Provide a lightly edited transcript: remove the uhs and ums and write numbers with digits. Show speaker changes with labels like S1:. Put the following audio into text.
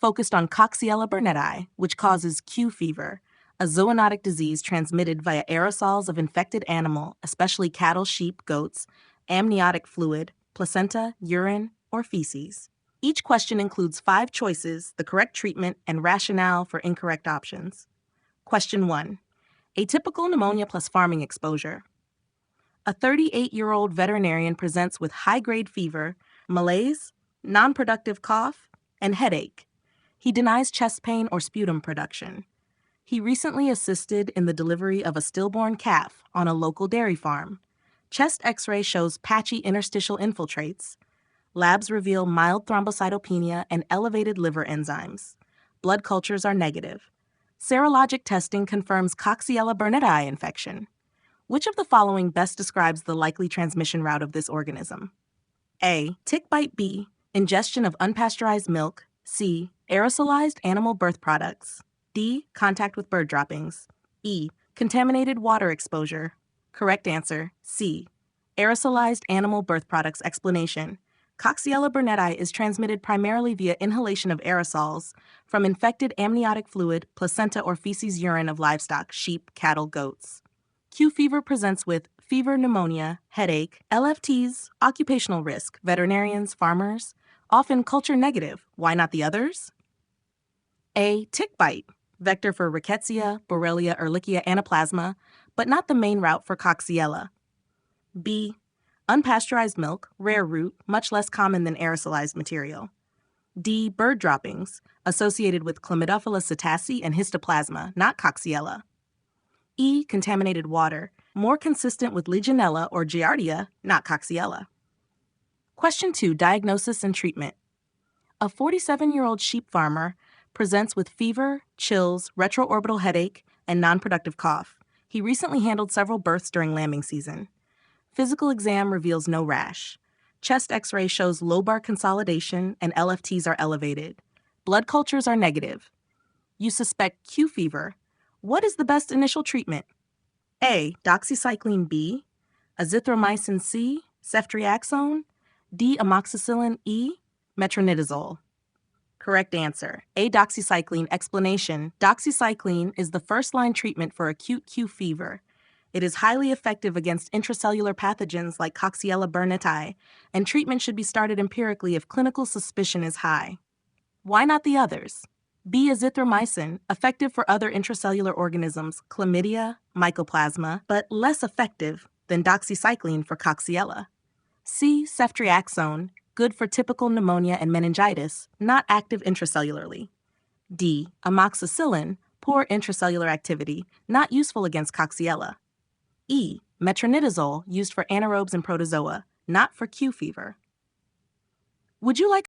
S1: focused on Coxiella burnetii, which causes Q fever, a zoonotic disease transmitted via aerosols of infected animal, especially cattle, sheep, goats, amniotic fluid, placenta, urine, or feces. Each question includes 5 choices, the correct treatment, and rationale for incorrect options. Question 1. Atypical pneumonia plus farming exposure. A 38-year-old veterinarian presents with high-grade fever, malaise, non-productive cough, and headache. He denies chest pain or sputum production. He recently assisted in the delivery of a stillborn calf on a local dairy farm. Chest X-ray shows patchy interstitial infiltrates. Labs reveal mild thrombocytopenia and elevated liver enzymes. Blood cultures are negative. Serologic testing confirms Coxiella burnetii infection. Which of the following best describes the likely transmission route of this organism? A. Tick bite. B. Ingestion of unpasteurized milk. C. Aerosolized animal birth products. D. Contact with bird droppings. E. Contaminated water exposure. Correct answer, C. Aerosolized animal birth products. Explanation. Coxiella burnetii is transmitted primarily via inhalation of aerosols from infected amniotic fluid, placenta, or feces urine of livestock, sheep, cattle, goats. Q fever presents with fever, pneumonia, headache, LFTs, occupational risk, veterinarians, farmers, often culture negative. Why not the others? A. Tick bite, vector for Rickettsia, Borrelia, Ehrlichia, Anaplasma, but not the main route for Coxiella. B. Unpasteurized milk, rare route, much less common than aerosolized material. D. Bird droppings, associated with Chlamydophilus psittaci and Histoplasma, not Coxiella. E. Contaminated water, more consistent with Legionella or Giardia, not Coxiella. Question 2. Diagnosis and treatment. A 47-year-old sheep farmer presents with fever, chills, retroorbital headache, and non-productive cough. He recently handled several births during lambing season. Physical exam reveals no rash. Chest X-ray shows lobar consolidation and LFTs are elevated. Blood cultures are negative. You suspect Q fever. What is the best initial treatment? A. Doxycycline B, azithromycin C, ceftriaxone, D. Amoxicillin E, metronidazole. Correct answer, A. Doxycycline. Explanation. Doxycycline is the first-line treatment for acute Q fever. It is highly effective against intracellular pathogens like Coxiella burnetii, and treatment should be started empirically if clinical suspicion is high. Why not the others? B. Azithromycin, effective for other intracellular organisms, chlamydia, mycoplasma, but less effective than doxycycline for Coxiella. C. Ceftriaxone, good for typical pneumonia and meningitis, not active intracellularly. D. Amoxicillin, poor intracellular activity, not useful against Coxiella. E. Metronidazole, used for anaerobes and protozoa, not for Q fever. Would you like